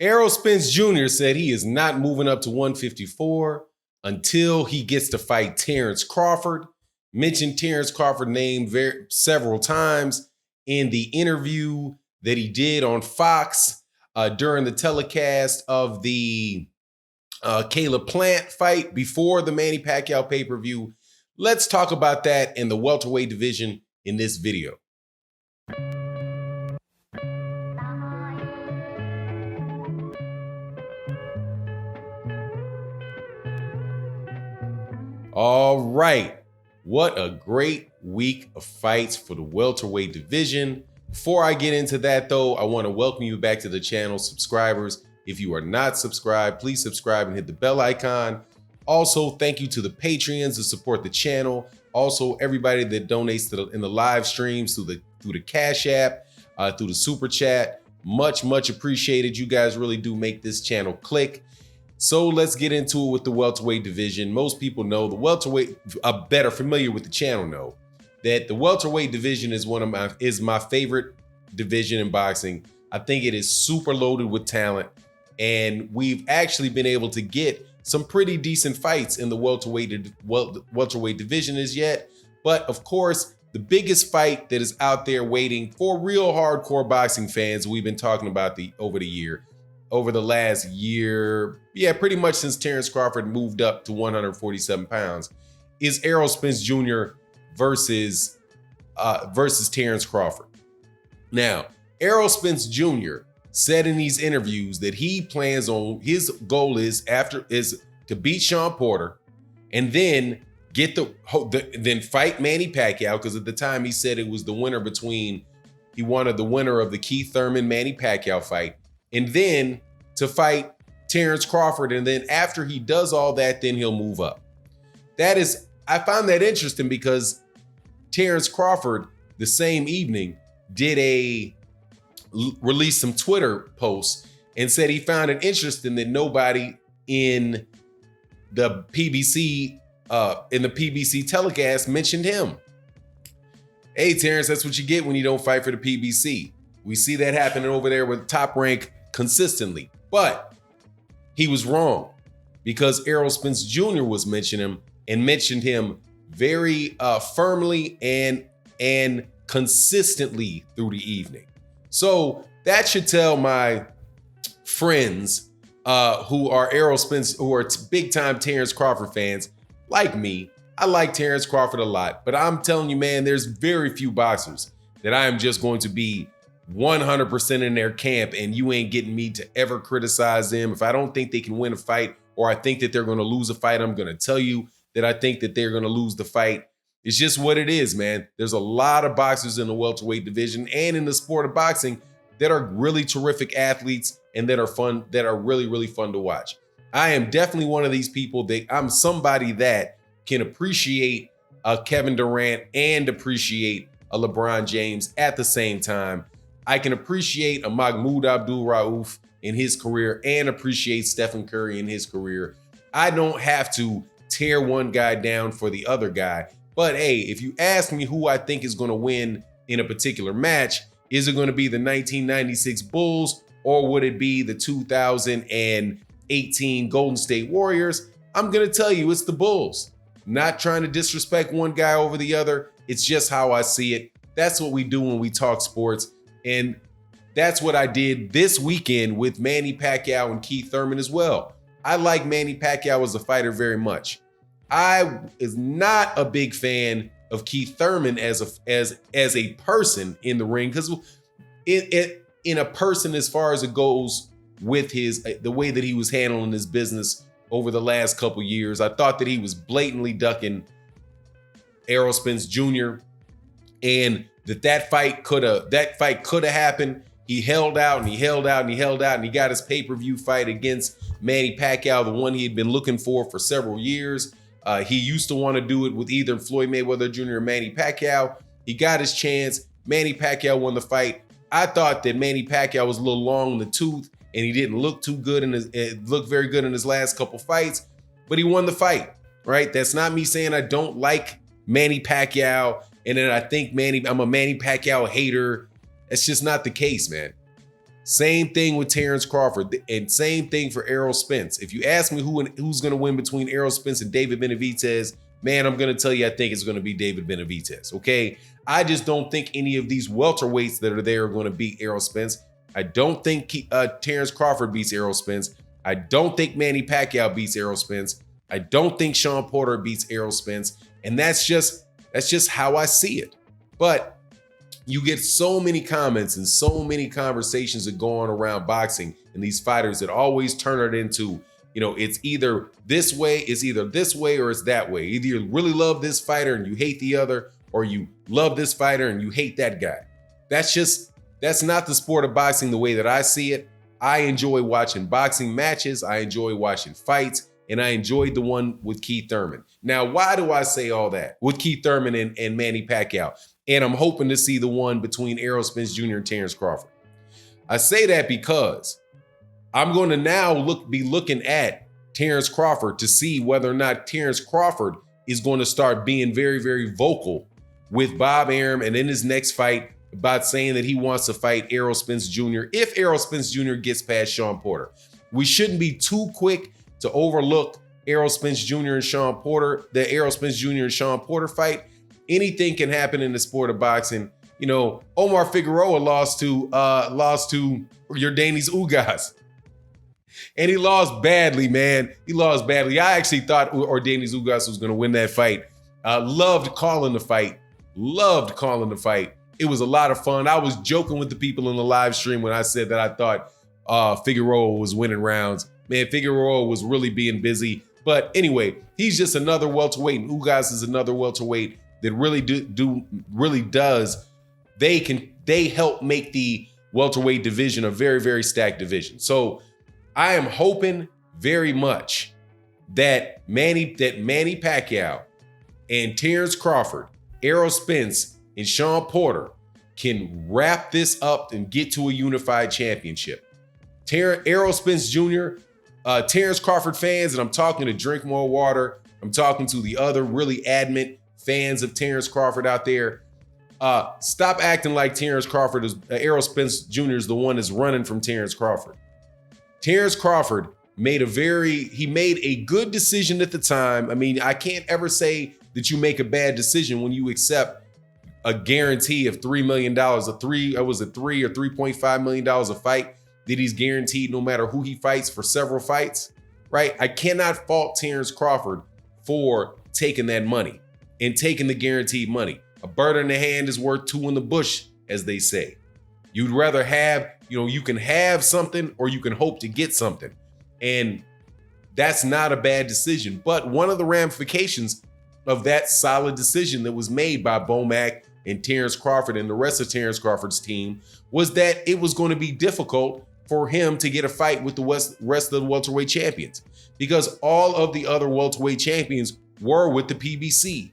Errol Spence Jr. said he is not moving up to 154 until he gets to fight Terence Crawford. Mentioned Terence Crawford name several times in the interview that he did on Fox during the telecast of the Caleb Plant fight before the Manny Pacquiao pay-per-view. Let's talk about that in the welterweight division in this video. All right. What a great week of fights for the welterweight division. Before I get into that, though, I want to welcome you back to the channel, subscribers. If you are not subscribed, please subscribe and hit the bell icon. Also, thank you to the Patreons that support the channel. Also, everybody that donates in the live streams through the Cash App, through the Super Chat. Much appreciated. You guys really do make this channel click. So let's get into it with the welterweight division. Most people know the welterweight, better familiar with the channel know that the welterweight division is my favorite division in boxing. I think it is super loaded with talent, and we've actually been able to get some pretty decent fights in the welterweight division as yet. But of course, the biggest fight that is out there waiting for real hardcore boxing fans, we've been talking about over the last year, pretty much since Terence Crawford moved up to 147 pounds, is Errol Spence Jr. versus Terence Crawford. Now, Errol Spence Jr. said in these interviews that he plans on, his goal is to beat Sean Porter and then then fight Manny Pacquiao, because at the time he said it was the winner he wanted the winner of the Keith Thurman Manny Pacquiao fight, and then to fight Terence Crawford. And then after he does all that, then he'll move up. I found that interesting because Terence Crawford, the same evening, released some Twitter posts and said he found it interesting that nobody in the PBC telecast mentioned him. Hey, Terence, that's what you get when you don't fight for the PBC. We see that happening over there with Top Rank consistently. But he was wrong, because Errol Spence Jr. was mentioned him very firmly and consistently through the evening. So that should tell my friends who are Errol Spence, who are big time Terence Crawford fans like me. I like Terence Crawford a lot, but I'm telling you, man, there's very few boxers that I am just going to be 100% in their camp, and you ain't getting me to ever criticize them. If I don't think they can win a fight, or I think that they're going to lose a fight, I'm going to tell you that I think that they're going to lose the fight. It's just what it is, man. There's a lot of boxers in the welterweight division and in the sport of boxing that are really terrific athletes and that are fun, that are really fun to watch. I am definitely one of these people I'm somebody that can appreciate Kevin Durant and appreciate a LeBron James at the same time. I can appreciate a Mahmoud Abdul-Rauf in his career and appreciate Stephen Curry in his career. I don't have to tear one guy down for the other guy. But hey, if you ask me who I think is going to win in a particular match, is it going to be the 1996 Bulls, or would it be the 2018 Golden State Warriors? I'm going to tell you it's the Bulls. Not trying to disrespect one guy over the other. It's just how I see it. That's what we do when we talk sports. And that's what I did this weekend with Manny Pacquiao and Keith Thurman as well. I like Manny Pacquiao as a fighter very much. I is not a big fan of Keith Thurman as a person in the ring, because in a person as far as it goes with the way that he was handling his business over the last couple years. I thought that he was blatantly ducking Errol Spence Jr. and that fight could have happened. He held out and he held out and he held out, and he got his pay-per-view fight against Manny Pacquiao, the one he had been looking for several years. He used to want to do it with either Floyd Mayweather Jr. or Manny Pacquiao. He got his chance. Manny Pacquiao won the fight. I thought that Manny Pacquiao was a little long in the tooth, and he didn't look too good looked very good in his last couple fights, but he won the fight, right? That's not me saying I don't like Manny Pacquiao and then I think I'm a Manny Pacquiao hater. That's just not the case, man. Same thing with Terence Crawford, and same thing for Errol Spence. If you ask me who's going to win between Errol Spence and David Benavidez, man, I'm going to tell you I think it's going to be David Benavidez, okay? I just don't think any of these welterweights that are there are going to beat Errol Spence. I don't think Terence Crawford beats Errol Spence. I don't think Manny Pacquiao beats Errol Spence. I don't think Sean Porter beats Errol Spence. And that's just how I see it. But you get so many comments and so many conversations that go on around boxing and these fighters that always turn it into, it's either this way, or it's that way. Either you really love this fighter and you hate the other, or you love this fighter and you hate that guy. That's not the sport of boxing the way that I see it. I enjoy watching boxing matches. I enjoy watching fights. And I enjoyed the one with Keith Thurman. Now, why do I say all that? With Keith Thurman and Manny Pacquiao. And I'm hoping to see the one between Errol Spence Jr. and Terence Crawford. I say that because I'm going to now be looking at Terence Crawford to see whether or not Terence Crawford is going to start being very, very vocal with Bob Arum and in his next fight about saying that he wants to fight Errol Spence Jr. if Errol Spence Jr. gets past Sean Porter. We shouldn't be too quick to overlook Errol Spence Jr. and Sean Porter, the Errol Spence Jr. and Sean Porter fight. Anything can happen in the sport of boxing. Omar Figueroa lost to Yordenis Ugas. And he lost badly, man. He lost badly. I actually thought Yordenis Ugas was going to win that fight. Loved calling the fight. It was a lot of fun. I was joking with the people in the live stream when I said that I thought Figueroa was winning rounds. Man, Figueroa was really being busy. But anyway, he's just another welterweight, and Ugas is another welterweight that really does. They help make the welterweight division a very, very stacked division. So I am hoping very much that Manny Pacquiao and Terence Crawford, Errol Spence, and Sean Porter can wrap this up and get to a unified championship. Errol Spence Jr., Terence Crawford fans, and I'm talking to Drink More Water, I'm talking to the other really adamant fans of Terence Crawford out there. Stop acting like Errol Spence Jr. is the one that's running from Terence Crawford. Terence Crawford made a good decision at the time. I mean, I can't ever say that you make a bad decision when you accept a guarantee of $3 million, $3 or $3.5 million a fight that he's guaranteed no matter who he fights for several fights, right? I cannot fault Terence Crawford for taking that money and taking the guaranteed money. A bird in the hand is worth two in the bush, as they say. You'd rather have, you can have something or you can hope to get something. And that's not a bad decision. But one of the ramifications of that solid decision that was made by Bomac and Terence Crawford and the rest of Terence Crawford's team was that it was going to be difficult for him to get a fight with the rest of the welterweight champions, because all of the other welterweight champions were with the PBC.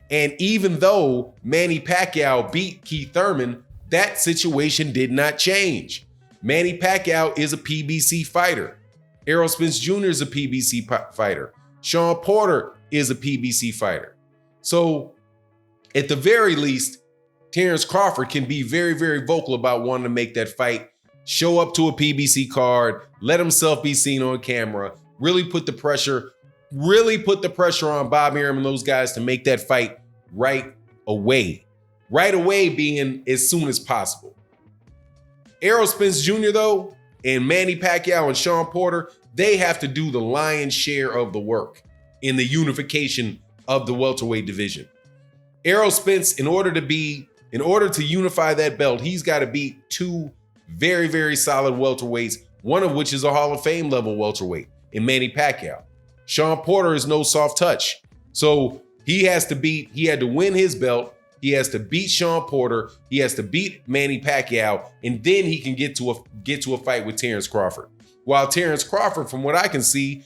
And even though Manny Pacquiao beat Keith Thurman, that situation did not change. Manny Pacquiao is a PBC fighter. Errol Spence Jr. is a PBC fighter. Sean Porter is a PBC fighter. So at the very least, Terence Crawford can be very, very vocal about wanting to make that fight, show up to a PBC card, let himself be seen on camera, really put the pressure on Bob Arum and those guys to make that fight right away. Right away being as soon as possible. Errol Spence Jr. though, and Manny Pacquiao and Sean Porter, they have to do the lion's share of the work in the unification of the welterweight division. Errol Spence, in order to unify that belt, he's got to beat two very, very solid welterweights, one of which is a Hall of Fame level welterweight in Manny Pacquiao. Sean Porter is no soft touch. So he had to win his belt. He has to beat Sean Porter. He has to beat Manny Pacquiao, and then he can get to a fight with Terence Crawford. While Terence Crawford, from what I can see,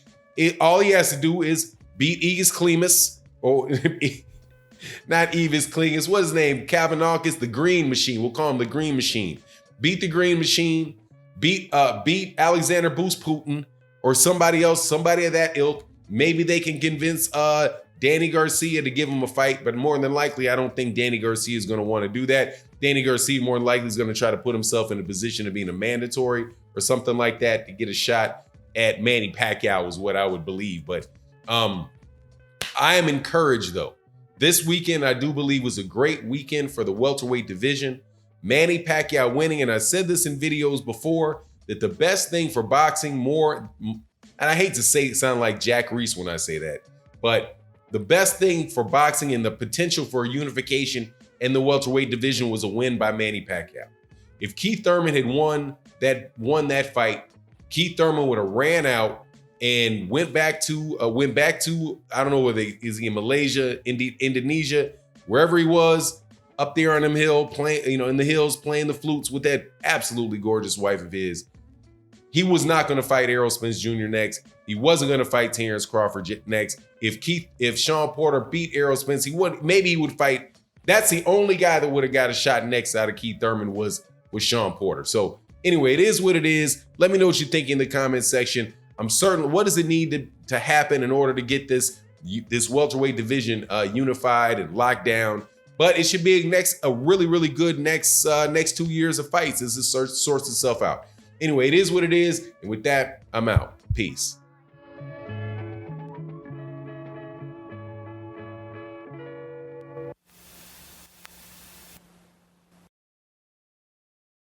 all he has to do is beat Egis Klimas, or not Egis Klimas, what's his name? Kavanaugh's the Green Machine. We'll call him the Green Machine. Beat the Green Machine, beat Alexander Boost Putin, or somebody else, somebody of that ilk. Maybe they can convince Danny Garcia to give him a fight, but more than likely, I don't think Danny Garcia is going to want to do that. Danny Garcia more than likely is going to try to put himself in a position of being a mandatory or something like that to get a shot at Manny Pacquiao is what I would believe. But I am encouraged, though. This weekend, I do believe, was a great weekend for the welterweight division. Manny Pacquiao winning, and I said this in videos before, that the best thing for boxing and I hate to sound like Jack Reese when I say that, but the best thing for boxing and the potential for unification in the welterweight division was a win by Manny Pacquiao. If Keith Thurman had won that fight, Keith Thurman would have ran out and went back to I don't know whether is he in Malaysia, Indonesia, wherever he was, up there on them hill playing, in the hills playing the flutes with that absolutely gorgeous wife of his. He was not going to fight Errol Spence Jr. next. He wasn't going to fight Terence Crawford next. If Sean Porter beat Errol Spence, maybe he would fight. That's the only guy that would have got a shot next out of Keith Thurman was Sean Porter. So anyway, it is what it is. Let me know what you think in the comment section. I'm certain. What does it need to happen in order to get this welterweight division unified and locked down? But it should be a really, really good next 2 years of fights as this sorts itself out. Anyway, it is what it is. And with that, I'm out. Peace.